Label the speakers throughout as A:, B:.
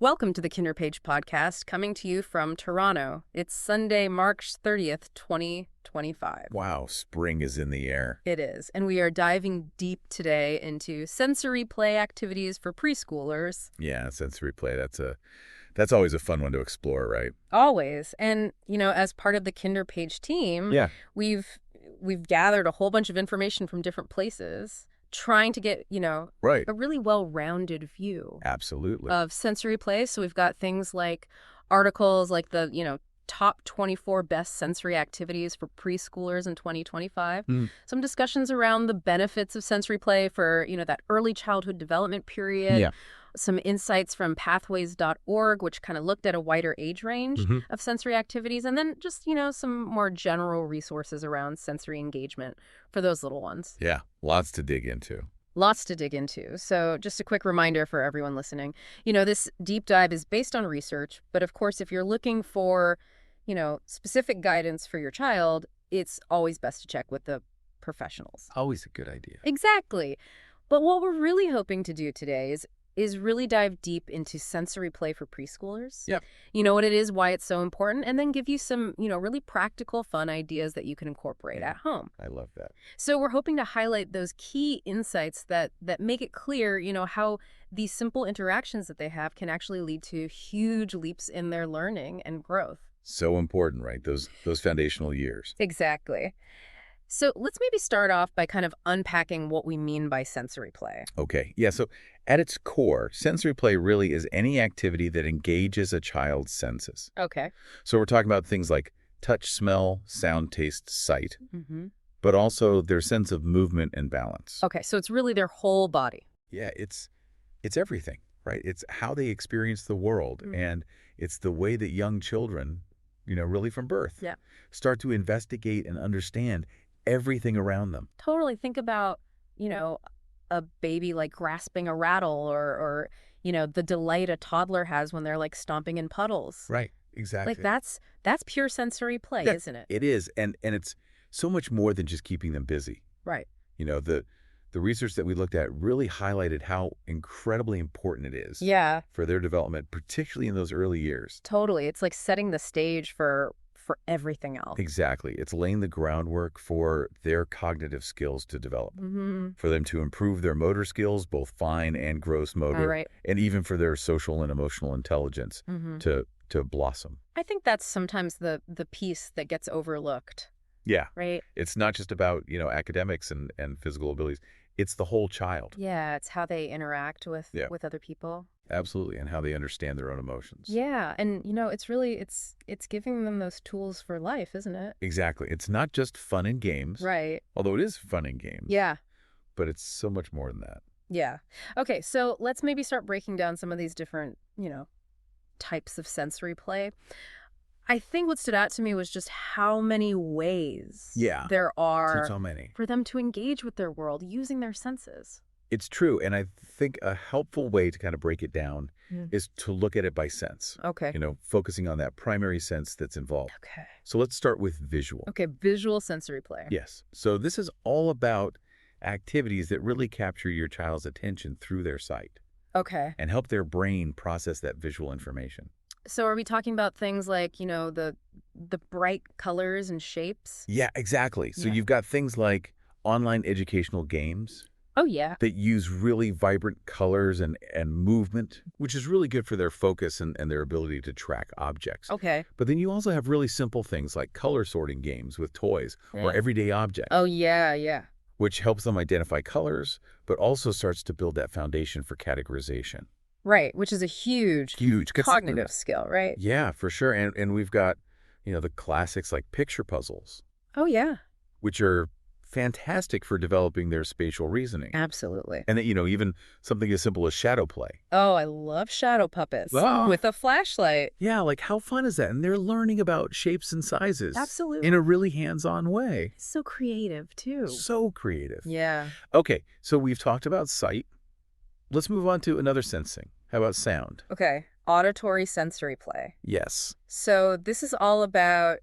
A: Welcome to the KinderPage podcast, coming to you from Toronto. It's Sunday, March 30th, 2025.
B: Wow, spring is in the air.
A: It is, and we are diving deep today into sensory play activities for preschoolers.
B: Yeah, sensory play, that's always a fun one to explore, right?
A: Always. And, as part of the KinderPage team,
B: Yeah.
A: we've gathered a whole bunch of information from different places, trying to get,
B: Right.
A: a really well-rounded view
B: Absolutely.
A: of sensory play. So we've got things like articles like the, top 24 best sensory activities for preschoolers in 2025. Some discussions around the benefits of sensory play for, that early childhood development period.
B: Yeah.
A: Some insights from pathways.org, which kind of looked at a wider age range of sensory activities. And then just, some more general resources around sensory engagement for those little ones.
B: Yeah, lots to dig into.
A: Lots to dig into. So just a quick reminder for everyone listening. This deep dive is based on research, but of course, if you're looking for, specific guidance for your child, it's always best to check with the professionals.
B: Always a good idea.
A: Exactly. But what we're really hoping to do today is really dive deep into sensory play for preschoolers.
B: Yep.
A: You know what it is, why it's so important, and then give you some, really practical, fun ideas that you can incorporate at home.
B: I love that.
A: So we're hoping to highlight those key insights that make it clear, how these simple interactions that they have can actually lead to huge leaps in their learning and growth.
B: So important, right? Those foundational years.
A: Exactly. So let's maybe start off by kind of unpacking what we mean by sensory play.
B: Okay. Yeah, so at its core, sensory play really is any activity that engages a child's senses.
A: Okay.
B: So we're talking about things like touch, smell, sound, taste, sight,
A: Mm-hmm.
B: but also their sense of movement and balance.
A: Okay, so it's really their whole body.
B: Yeah, it's everything, right? It's how they experience the world, and it's the way that young children, really from birth, start to investigate and understand everything around them.
A: Totally. Think about, a baby like grasping a rattle or the delight a toddler has when they're like stomping in puddles.
B: Right, exactly.
A: Like that's pure sensory play,
B: Yeah,
A: isn't it?
B: it is, and it's so much more than just keeping them busy.
A: Right.
B: The research that we looked at really highlighted how incredibly important it is
A: Yeah,
B: for their development, particularly in those early years.
A: totally. It's like setting the stage for everything else.
B: Exactly. It's laying the groundwork for their cognitive skills to develop, for them to improve their motor skills, both fine and gross motor,
A: All right.
B: and even for their social and emotional intelligence to blossom.
A: I think that's sometimes the piece that gets overlooked,
B: Yeah.
A: right?
B: It's not just about, academics and physical abilities. It's the whole child.
A: Yeah, it's how they interact with other people.
B: Absolutely. And how they understand their own emotions.
A: Yeah, and it's really it's giving them those tools for life, isn't it?
B: Exactly. It's not just fun and games,
A: Right.
B: although it is fun and games.
A: Yeah.
B: But it's so much more than that.
A: Yeah. Okay, so let's maybe start breaking down some of these different, types of sensory play. I think what stood out to me was just how many ways there are
B: So many.
A: for them to engage with their world using their senses.
B: It's true. And I think a helpful way to kind of break it down is to look at it by sense,
A: Okay.
B: focusing on that primary sense that's involved.
A: Okay.
B: So let's start with visual.
A: Okay, visual sensory play.
B: Yes. So this is all about activities that really capture your child's attention through their sight
A: Okay.
B: and help their brain process that visual information.
A: So are we talking about things like, the bright colors and shapes?
B: Yeah, exactly. So
A: Yeah.
B: you've got things like online educational games
A: Oh, yeah.
B: that use really vibrant colors and movement, which is really good for their focus and their ability to track objects.
A: Okay.
B: But then you also have really simple things like color sorting games with toys or everyday objects,
A: Oh, yeah.
B: which helps them identify colors, but also starts to build that foundation for categorization.
A: Right, which is a huge
B: Huge.
A: cognitive skill, right?
B: Yeah, for sure. And we've got, the classics like picture puzzles,
A: Oh, yeah.
B: which are fantastic for developing their spatial reasoning.
A: Absolutely.
B: And then, even something as simple as shadow play.
A: Oh, I love shadow puppets
B: Oh.
A: with a flashlight.
B: Yeah, like how fun is that? And they're learning about shapes and sizes.
A: Absolutely.
B: In a really hands-on way.
A: So creative, too.
B: So creative.
A: Yeah.
B: Okay, so we've talked about sight. Let's move on to another sensing. How about sound?
A: Okay. Auditory sensory play.
B: Yes.
A: So this is all about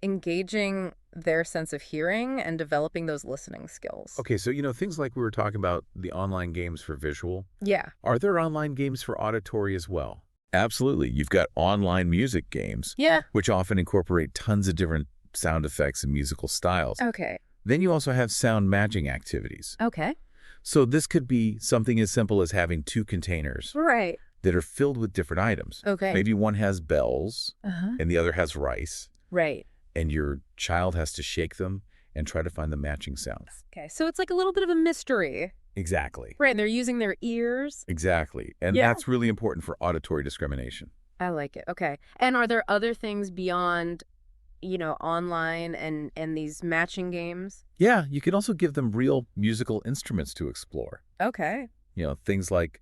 A: engaging their sense of hearing and developing those listening skills.
B: Okay, so, things like we were talking about, the online games for visual.
A: Yeah.
B: Are there online games for auditory as well? Absolutely. You've got online music games,
A: Yeah.
B: which often incorporate tons of different sound effects and musical styles.
A: Okay.
B: Then you also have sound matching activities.
A: Okay.
B: So this could be something as simple as having two containers
A: Right.
B: that are filled with different items.
A: Okay.
B: Maybe one has bells
A: Uh-huh.
B: and the other has rice,
A: Right.
B: and your child has to shake them and try to find the matching sound.
A: Okay. So it's like a little bit of a mystery.
B: Exactly.
A: Right. And they're using their ears.
B: Exactly. And
A: Yeah.
B: that's really important for auditory discrimination.
A: I like it. Okay. And are there other things beyond, online and these matching games?
B: Yeah, you can also give them real musical instruments to explore.
A: Okay.
B: Things like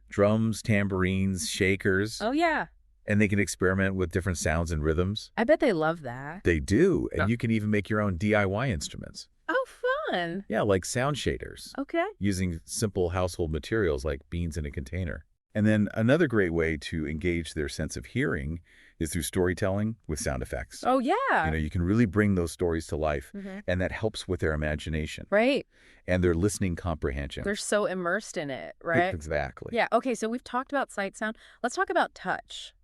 B: drums, tambourines, shakers.
A: Oh, yeah.
B: And they can experiment with different sounds and rhythms.
A: I bet they love that.
B: They do. And
A: Oh.
B: you can even make your own DIY instruments.
A: Oh, fun.
B: Yeah, like sound shaders,
A: Okay.
B: using simple household materials like beans in a container. And then another great way to engage their sense of hearing is through storytelling with sound effects.
A: Oh, yeah.
B: You can really bring those stories to life,
A: Mm-hmm.
B: and that helps with their imagination
A: Right.
B: and their listening comprehension.
A: They're so immersed in it, right?
B: Exactly.
A: Yeah. Okay. So we've talked about sight sound. Let's talk about touch.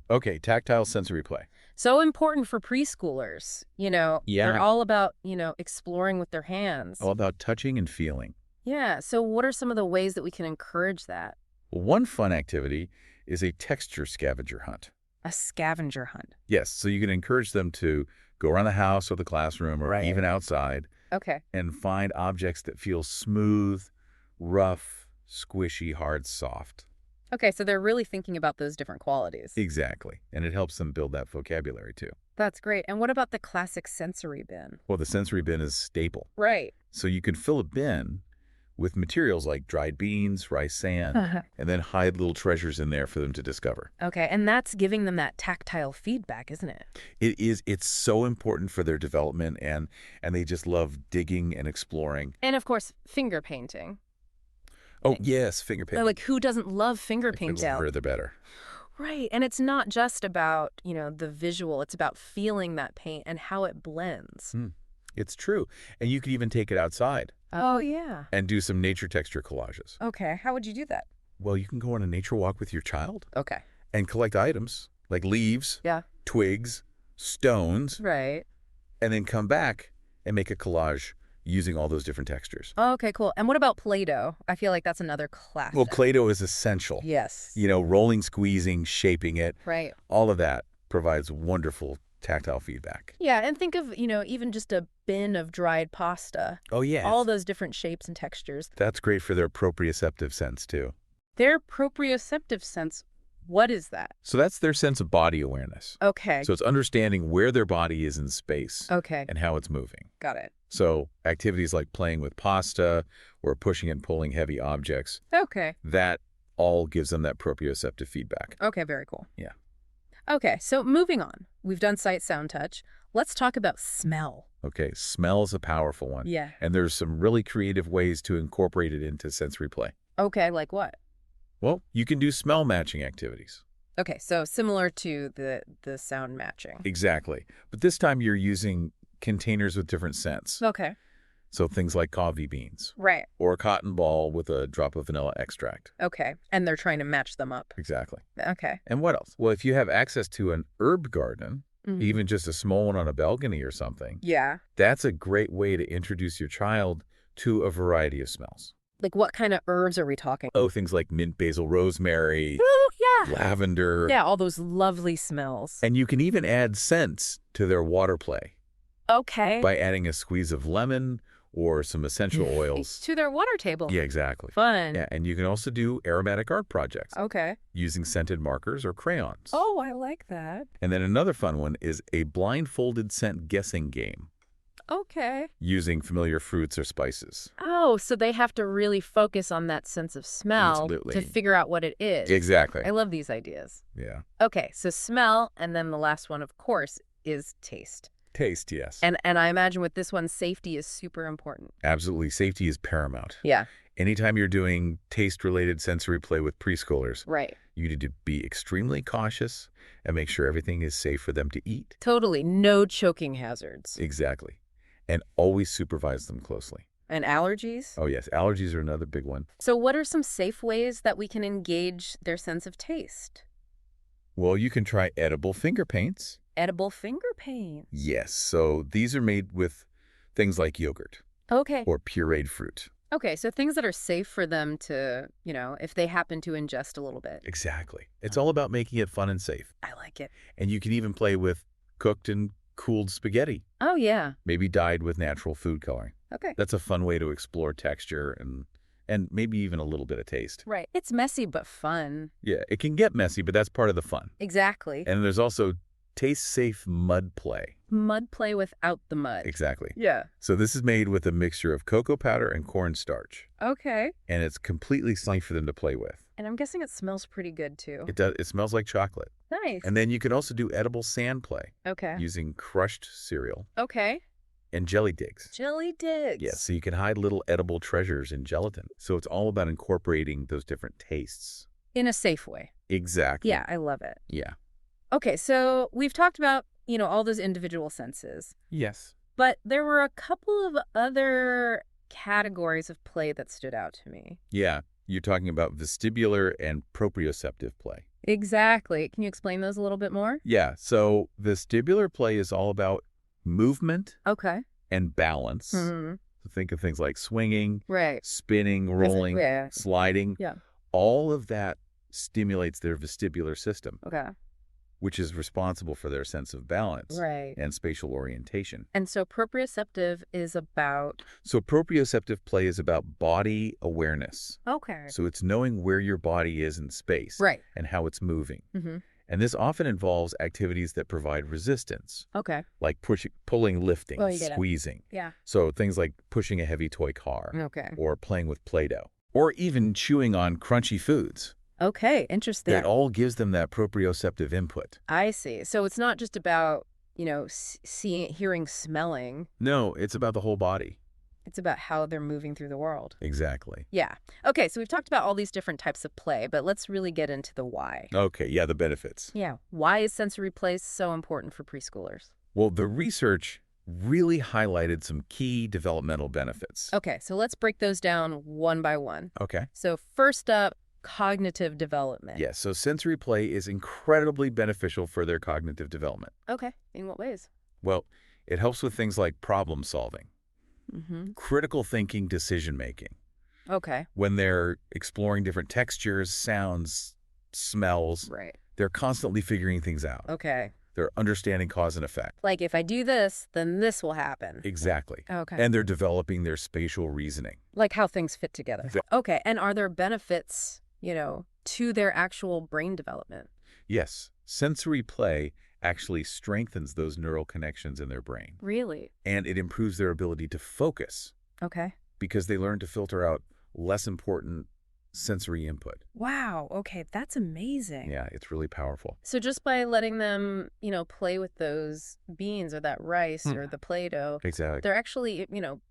B: Okay, tactile sensory play.
A: So important for preschoolers.
B: Yeah.
A: They're all about, exploring with their hands.
B: All about touching and feeling.
A: Yeah. So what are some of the ways that we can encourage that?
B: Well, one fun activity is a texture scavenger hunt.
A: A scavenger hunt.
B: Yes, so you can encourage them to go around the house or the classroom or
A: Right.
B: even outside
A: Okay.
B: and find objects that feel smooth, rough, squishy, hard, soft.
A: Okay. So they're really thinking about those different qualities.
B: Exactly. And it helps them build that vocabulary too.
A: That's great. And what about the classic sensory bin?
B: Well, the sensory bin is staple.
A: Right.
B: So you can fill a bin with materials like dried beans, rice sand, and then hide little treasures in there for them to discover.
A: Okay. And that's giving them that tactile feedback, isn't it?
B: It is. It's so important for their development, and they just love digging and exploring.
A: And of course, finger painting.
B: Oh, yes, finger painting.
A: Like, who doesn't love finger
B: The
A: paint?
B: further, the better.
A: Right. And it's not just about, the visual. It's about feeling that paint and how it blends.
B: It's true. And you could even take it outside
A: Oh, yeah.
B: and do some nature texture collages.
A: Okay. How would you do that?
B: Well, you can go on a nature walk with your child
A: Okay.
B: and collect items like leaves,
A: Yeah.
B: twigs, stones,
A: Right.
B: and then come back and make a collage using all those different textures.
A: Okay, cool. And what about Play-Doh? I feel like that's another classic.
B: Well, Play-Doh is essential.
A: Yes.
B: Rolling, squeezing, shaping it,
A: Right.
B: all of that provides wonderful tactile feedback.
A: Yeah, and think of, even just a bin of dried pasta.
B: Oh, yeah.
A: All those different shapes and textures.
B: That's great for their proprioceptive sense, too.
A: Their proprioceptive sense, what is that?
B: So that's their sense of body awareness.
A: Okay.
B: So it's understanding where their body is in space
A: Okay.
B: and how it's moving.
A: Got it.
B: So activities like playing with pasta or pushing and pulling heavy objects,
A: Okay.
B: that all gives them that proprioceptive feedback.
A: Okay, very cool.
B: Yeah.
A: Okay, so moving on. We've done sight, sound, touch. Let's talk about smell.
B: Okay, smell is a powerful one.
A: Yeah.
B: And there's some really creative ways to incorporate it into sensory play.
A: Okay, like what?
B: Well, you can do smell matching activities.
A: Okay, so similar to the sound matching.
B: Exactly. But this time you're using containers with different scents.
A: Okay.
B: So things like coffee beans
A: Right.
B: or a cotton ball with a drop of vanilla extract.
A: Okay. And they're trying to match them up.
B: Exactly.
A: Okay.
B: And what else? Well, if you have access to an herb garden,
A: Mhm.
B: even just a small one on a balcony or something,
A: Yeah.
B: that's a great way to introduce your child to a variety of smells.
A: Like what kind of herbs are we talking?
B: Oh, things like mint, basil, rosemary,
A: Oh, yeah.
B: lavender.
A: Yeah, all those lovely smells.
B: And you can even add scents to their water play
A: Okay.
B: by adding a squeeze of lemon or some essential oils.
A: To their water table.
B: Yeah, exactly.
A: Fun.
B: Yeah, and you can also do aromatic art projects
A: Okay.
B: using scented markers or crayons.
A: Oh, I like that.
B: And then another fun one is a blindfolded scent guessing game
A: Okay.
B: using familiar fruits or spices.
A: Oh, so they have to really focus on that sense of smell
B: Absolutely.
A: to figure out what it is.
B: Exactly.
A: I love these ideas.
B: Yeah.
A: Okay, so smell, and then the last one, of course, is taste.
B: Taste, yes.
A: And I imagine with this one, safety is super important.
B: Absolutely. Safety is paramount.
A: Yeah.
B: Anytime you're doing taste-related sensory play with preschoolers,
A: Right.
B: you need to be extremely cautious and make sure everything is safe for them to eat.
A: Totally. No choking hazards.
B: Exactly. And always supervise them closely.
A: And allergies?
B: Oh, yes. Allergies are another big one.
A: So what are some safe ways that we can engage their sense of taste?
B: Well, you can try edible finger paints.
A: Edible finger paints.
B: Yes, so these are made with things like yogurt.
A: Okay.
B: Or pureed fruit.
A: Okay, so things that are safe for them to, if they happen to ingest a little bit.
B: Exactly. It's all about making it fun and safe.
A: I like it.
B: And you can even play with cooked and cooled spaghetti.
A: Oh, yeah.
B: Maybe dyed with natural food coloring.
A: Okay.
B: That's a fun way to explore texture and maybe even a little bit of taste.
A: Right. It's messy but fun.
B: Yeah, it can get messy, but that's part of the fun.
A: Exactly.
B: And there's also taste-safe mud play.
A: Mud play without the mud.
B: Exactly.
A: Yeah.
B: So this is made with a mixture of cocoa powder and cornstarch.
A: Okay.
B: And it's completely safe for them to play with.
A: And I'm guessing it smells pretty good, too.
B: It does. It smells like chocolate.
A: Nice.
B: And then you can also do edible sand play.
A: Okay.
B: Using crushed cereal.
A: Okay.
B: And jelly digs.
A: Jelly digs.
B: Yes, so you can hide little edible treasures in gelatin. So it's all about incorporating those different tastes.
A: In a safe way.
B: Exactly.
A: Yeah, I love it.
B: Yeah.
A: Okay, so we've talked about, all those individual senses.
B: Yes.
A: But there were a couple of other categories of play that stood out to me.
B: Yeah, you're talking about vestibular and proprioceptive play.
A: Exactly. Can you explain those a little bit more?
B: Yeah, so vestibular play is all about movement and balance.
A: Mm-hmm.
B: So think of things like swinging,
A: right,
B: spinning, rolling, sliding.
A: Yeah.
B: All of that stimulates their vestibular system.
A: Okay.
B: Which is responsible for their sense of balance and spatial orientation.
A: And so proprioceptive is about?
B: So proprioceptive play is about body awareness.
A: Okay.
B: So it's knowing where your body is in space and how it's moving.
A: Mm-hmm.
B: And this often involves activities that provide resistance.
A: Okay.
B: Like pulling, lifting, squeezing.
A: Yeah.
B: So things like pushing a heavy toy car.
A: Okay.
B: Or playing with Play-Doh. Or even chewing on crunchy foods.
A: Okay, interesting.
B: That all gives them that proprioceptive input.
A: I see. So it's not just about, seeing, hearing, smelling.
B: No, it's about the whole body.
A: It's about how they're moving through the world.
B: Exactly.
A: Yeah. Okay, so we've talked about all these different types of play, but let's really get into the why.
B: Okay, yeah, the benefits.
A: Yeah. Why is sensory play so important for preschoolers?
B: Well, the research really highlighted some key developmental benefits.
A: Okay, so let's break those down one by one.
B: Okay.
A: So first up, cognitive development.
B: Yes, so sensory play is incredibly beneficial for their cognitive development.
A: Okay, in what ways?
B: Well, it helps with things like problem solving, critical thinking, decision making.
A: Okay.
B: When they're exploring different textures, sounds, smells, they're constantly figuring things out.
A: Okay.
B: They're understanding cause and effect.
A: Like if I do this, then this will happen.
B: Exactly.
A: Okay.
B: And they're developing their spatial reasoning.
A: Like how things fit together. Okay, and are there benefits, to their actual brain development?
B: Yes. Sensory play actually strengthens those neural connections in their brain.
A: Really?
B: And it improves their ability to focus.
A: Okay.
B: Because they learn to filter out less important sensory input.
A: Wow. Okay, that's amazing.
B: Yeah, it's really powerful.
A: So just by letting them, play with those beans or that rice or the Play-Doh,
B: exactly,
A: they're actually,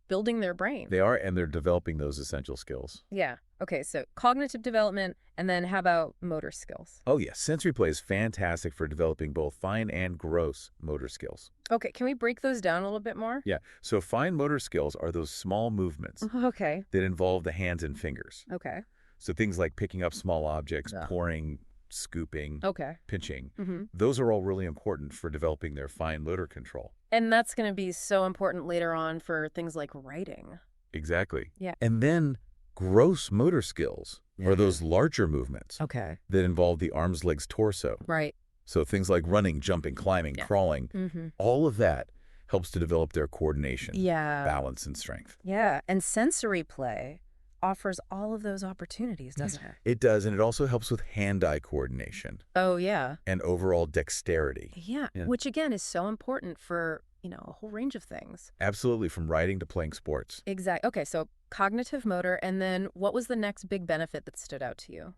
A: building their brain.
B: They are, and they're developing those essential skills.
A: Yeah. Okay, so cognitive development, and then how about motor skills?
B: Oh, yes. Sensory play is fantastic for developing both fine and gross motor skills.
A: Okay, can we break those down a little bit more?
B: Yeah. So fine motor skills are those small movements that involve the hands and fingers.
A: Okay.
B: So things like picking up small objects, pouring, scooping, pinching, those are all really important for developing their fine motor control.
A: And that's going to be so important later on for things like writing.
B: Exactly.
A: Yeah.
B: And then gross motor skills are those larger movements that involve the arms, legs, torso.
A: Right.
B: So things like running, jumping, climbing, crawling, all of that helps to develop their coordination, balance, and strength.
A: Yeah. And sensory play offers all of those opportunities, doesn't it?
B: It does, and it also helps with hand-eye coordination.
A: Oh, yeah.
B: And overall dexterity.
A: Yeah, which again is so important for, a whole range of things.
B: Absolutely, from writing to playing sports.
A: Exactly. Okay, so cognitive motor, and then what was the next big benefit that stood out to you?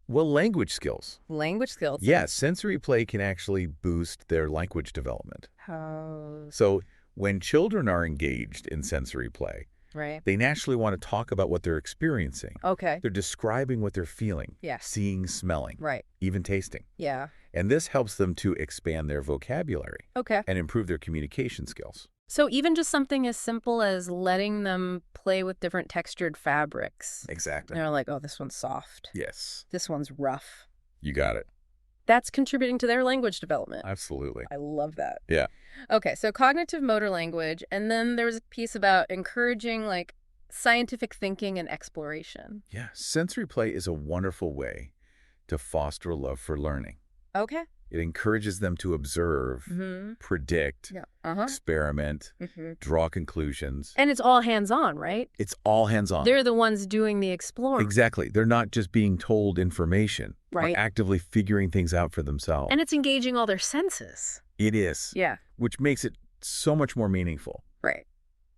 B: Well, language skills.
A: Language skills?
B: Yeah, sensory play can actually boost their language development.
A: How?
B: So when children are engaged in sensory play, they naturally want to talk about what they're experiencing.
A: Okay.
B: They're describing what they're feeling, seeing, smelling, even tasting.
A: Yeah.
B: And this helps them to expand their vocabulary and improve their communication skills.
A: So even just something as simple as letting them play with different textured fabrics.
B: Exactly.
A: They're like, oh, this one's soft.
B: Yes.
A: This one's rough.
B: You got it.
A: That's contributing to their language development.
B: Absolutely.
A: I love that.
B: Yeah.
A: Okay, so cognitive motor language, and then there was a piece about encouraging, like, scientific thinking and exploration.
B: Yeah. Sensory play is a wonderful way to foster a love for learning.
A: Okay.
B: It encourages them to observe, predict, experiment, draw conclusions.
A: And it's all hands-on, right?
B: It's all hands-on.
A: They're the ones doing the exploring.
B: Exactly. They're not just being told information.
A: Right.
B: They're actively figuring things out for themselves.
A: And it's engaging all their senses.
B: It is.
A: Yeah.
B: Which makes it so much more meaningful.
A: Right.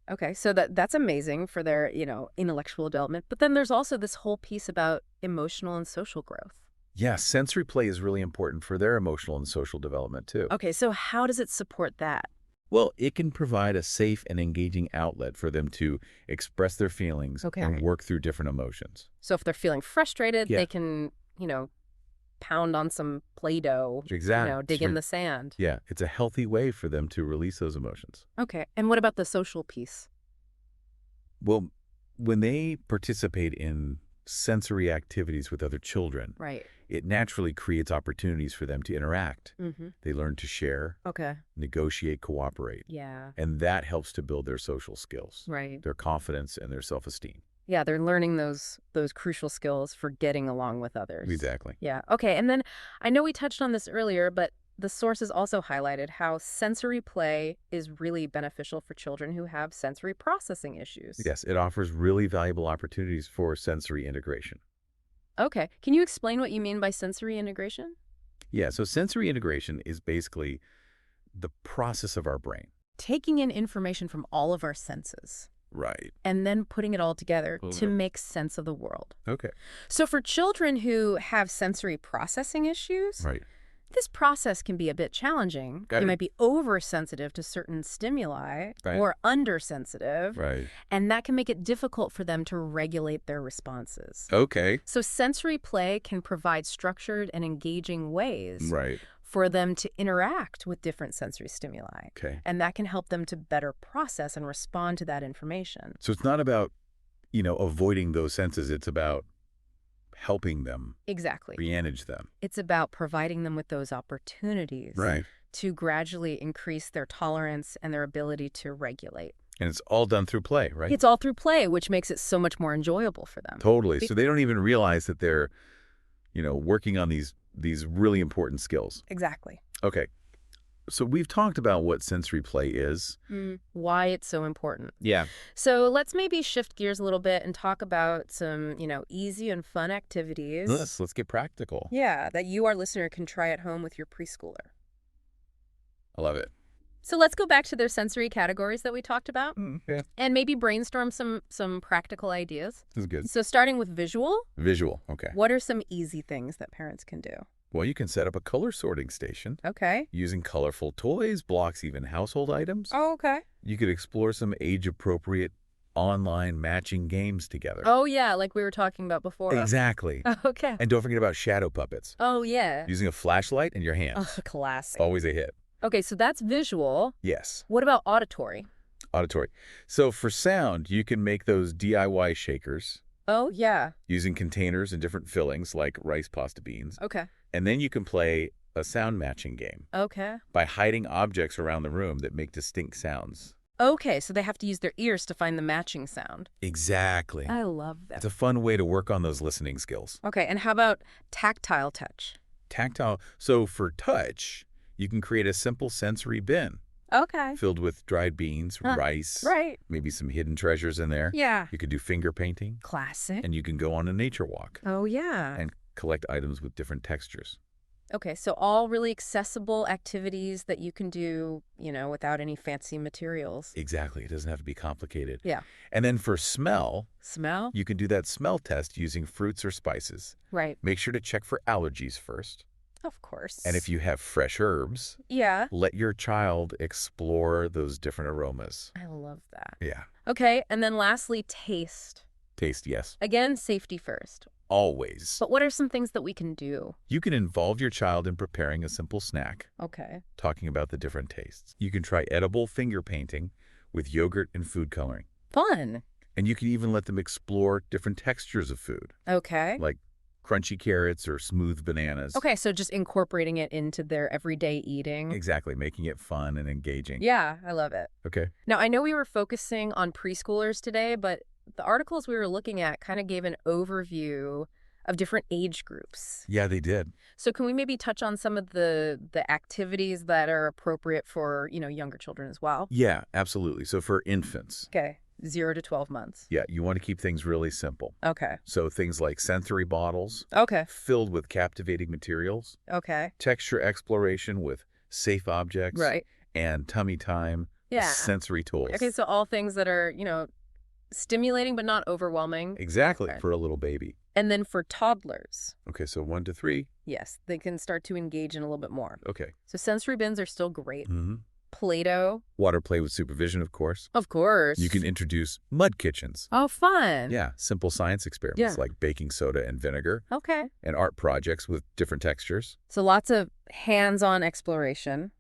A: Okay, so that's amazing for their, intellectual development. But then there's also this whole piece about emotional and social growth.
B: Yeah, sensory play is really important for their emotional and social development, too.
A: Okay, so how does it support that?
B: Well, it can provide a safe and engaging outlet for them to express their feelings and work through different emotions.
A: So if they're feeling frustrated, they can, pound on some Play-Doh, dig in the sand.
B: Yeah, it's a healthy way for them to release those emotions.
A: Okay, and what about the social piece?
B: Well, when they participate in sensory activities with other children, it naturally creates opportunities for them to interact. They learn to share, negotiate, cooperate.
A: Yeah.
B: And that helps to build their social skills,
A: right?
B: Their confidence and their self-esteem.
A: Yeah, they're learning those crucial skills for getting along with others.
B: Exactly.
A: Yeah. Okay, and then I know we touched on this earlier, but the sources also highlighted how sensory play is really beneficial for children who have sensory processing issues.
B: Yes, it offers really valuable opportunities for sensory integration.
A: Okay. Can you explain what you mean by sensory integration?
B: Yeah, so sensory integration is basically the process of our brain.
A: Taking in information from all of our senses.
B: Right.
A: And then putting it all together to make sense of the world.
B: Okay.
A: So for children who have sensory processing issues, this process can be a bit challenging. You might be oversensitive to certain stimuli or undersensitive. And that can make it difficult for them to regulate their responses.
B: Okay.
A: So sensory play can provide structured and engaging ways for them to interact with different sensory stimuli.
B: Okay.
A: And that can help them to better process and respond to that information.
B: So it's not about, avoiding those senses. It's about helping them.
A: Exactly.
B: Manage them.
A: It's about providing them with those opportunities to gradually increase their tolerance and their ability to regulate.
B: And it's all done through play, right?
A: It's all through play, which makes it so much more enjoyable for them.
B: Totally. So they don't even realize that they're, working on these really important skills.
A: Exactly.
B: Okay. So we've talked about what sensory play is.
A: Why it's so important.
B: Yeah.
A: So let's maybe shift gears a little bit and talk about some, easy and fun activities.
B: Let's get practical.
A: Yeah, that you, our listener, can try at home with your preschooler.
B: I love it.
A: So let's go back to their sensory categories that we talked about and maybe brainstorm some practical ideas.
B: This is good.
A: So starting with visual.
B: Visual, okay.
A: What are some easy things that parents can do?
B: Well, you can set up a color sorting station.
A: Okay.
B: Using colorful toys, blocks, even household items.
A: Oh, okay.
B: You could explore some age-appropriate online matching games together.
A: Oh, yeah, like we were talking about before.
B: Exactly.
A: Okay.
B: And don't forget about shadow puppets.
A: Oh, yeah.
B: Using a flashlight and your hands.
A: Oh, classic.
B: Always a hit.
A: Okay, so that's visual.
B: Yes.
A: What about auditory?
B: Auditory. So for sound, you can make those DIY shakers.
A: Oh, yeah.
B: Using containers and different fillings like rice, pasta, beans.
A: Okay.
B: And then you can play a sound matching game.
A: Okay.
B: By hiding objects around the room that make distinct sounds.
A: Okay, so they have to use their ears to find the matching sound.
B: Exactly.
A: I love that.
B: It's a fun way to work on those listening skills.
A: Okay, and how about tactile touch?
B: Tactile. So for touch, you can create a simple sensory bin.
A: Okay.
B: Filled with dried beans, rice.
A: Right.
B: Maybe some hidden treasures in there.
A: Yeah.
B: You could do finger painting.
A: Classic.
B: And you can go on a nature walk.
A: Oh, yeah.
B: And collect items with different textures.
A: Okay, so all really accessible activities that you can do, without any fancy materials.
B: Exactly. It doesn't have to be complicated.
A: Yeah.
B: And then for smell.
A: Smell?
B: You can do that smell test using fruits or spices.
A: Right.
B: Make sure to check for allergies first.
A: Of course.
B: And if you have fresh herbs, let your child explore those different aromas.
A: I love that.
B: Yeah.
A: Okay, and then lastly, taste.
B: Taste, yes.
A: Again, safety first.
B: Always.
A: But what are some things that we can do?
B: You can involve your child in preparing a simple snack.
A: Okay.
B: Talking about the different tastes. You can try edible finger painting with yogurt and food coloring.
A: Fun.
B: And you can even let them explore different textures of food.
A: Okay.
B: Like crunchy carrots or smooth bananas.
A: Okay, so just incorporating it into their everyday eating.
B: Exactly, making it fun and engaging.
A: Yeah, I love it.
B: Okay.
A: Now, I know we were focusing on preschoolers today, but the articles we were looking at kind of gave an overview of different age groups.
B: Yeah, they did.
A: So can we maybe touch on some of the activities that are appropriate for, younger children as well?
B: Yeah, absolutely. So for infants.
A: Okay. 0 to 12 months.
B: Yeah, you want to keep things really simple.
A: Okay.
B: So things like sensory bottles.
A: Okay.
B: Filled with captivating materials.
A: Okay.
B: Texture exploration with safe objects.
A: Right.
B: And tummy time.
A: Yeah.
B: Sensory tools.
A: Okay, so all things that are, stimulating but not overwhelming.
B: Exactly,
A: right.
B: For a little baby.
A: And then for toddlers.
B: Okay, so 1 to 3.
A: Yes, they can start to engage in a little bit more.
B: Okay.
A: So sensory bins are still great.
B: Mm-hmm.
A: Play-doh.
B: Water play with supervision, of course.
A: Of course.
B: You can introduce mud kitchens.
A: Oh, fun.
B: Yeah, simple science experiments like baking soda and vinegar.
A: Okay.
B: And art projects with different textures.
A: So lots of hands-on exploration.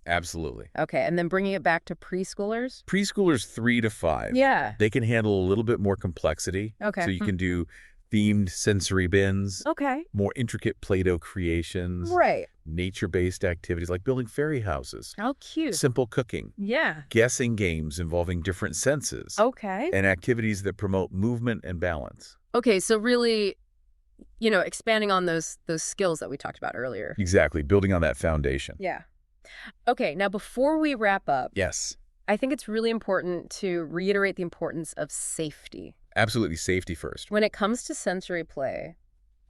B: Absolutely.
A: Okay, and then bringing it back to preschoolers?
B: Preschoolers 3 to 5.
A: Yeah.
B: They can handle a little bit more complexity.
A: Okay.
B: So you can do themed sensory bins.
A: Okay.
B: More intricate Play-Doh creations.
A: Right.
B: Nature-based activities like building fairy houses.
A: How cute.
B: Simple cooking.
A: Yeah.
B: Guessing games involving different senses.
A: Okay.
B: And activities that promote movement and balance.
A: Okay, so really, expanding on those skills that we talked about earlier.
B: Exactly, building on that foundation.
A: Yeah. Okay, now before we wrap up,
B: Yes.
A: I think it's really important to reiterate the importance of safety.
B: Absolutely, safety first.
A: When it comes to sensory play,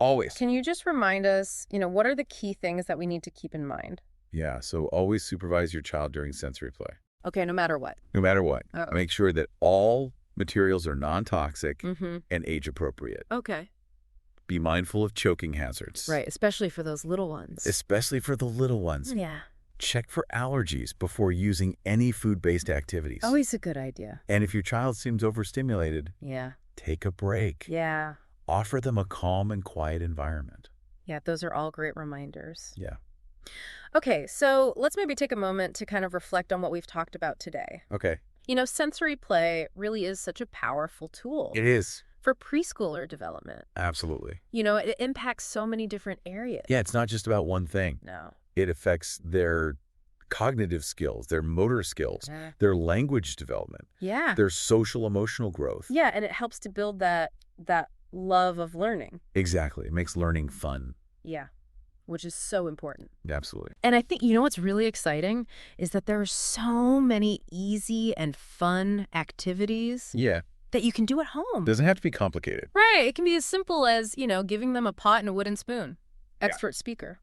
B: Always.
A: can you just remind us, what are the key things that we need to keep in mind?
B: Yeah, so always supervise your child during sensory play.
A: Okay, no matter what.
B: No matter what.
A: Uh-oh.
B: Make sure that all materials are non-toxic
A: Mm-hmm.
B: and age-appropriate.
A: Okay.
B: Be mindful of choking hazards.
A: Right, especially for those little ones.
B: Especially for the little ones.
A: Yeah.
B: Check for allergies before using any food-based activities.
A: Always a good idea.
B: And if your child seems overstimulated,
A: Yeah.
B: take a break.
A: Yeah.
B: Offer them a calm and quiet environment.
A: Yeah, those are all great reminders.
B: Yeah.
A: Okay, so let's maybe take a moment to kind of reflect on what we've talked about today.
B: Okay.
A: Sensory play really is such a powerful tool.
B: It is.
A: For preschooler development.
B: Absolutely.
A: It impacts so many different areas.
B: Yeah, it's not just about one thing.
A: No.
B: It affects their cognitive skills, their motor skills, their language development,
A: Yeah.
B: their social emotional growth.
A: Yeah, and it helps to build that love of learning.
B: Exactly. It makes learning fun.
A: Yeah, which is so important.
B: Absolutely.
A: And I think, what's really exciting is that there are so many easy and fun activities
B: Yeah.
A: that you can do at home.
B: Doesn't have to be complicated.
A: Right. It can be as simple as, giving them a pot and a wooden spoon. Expert speaker.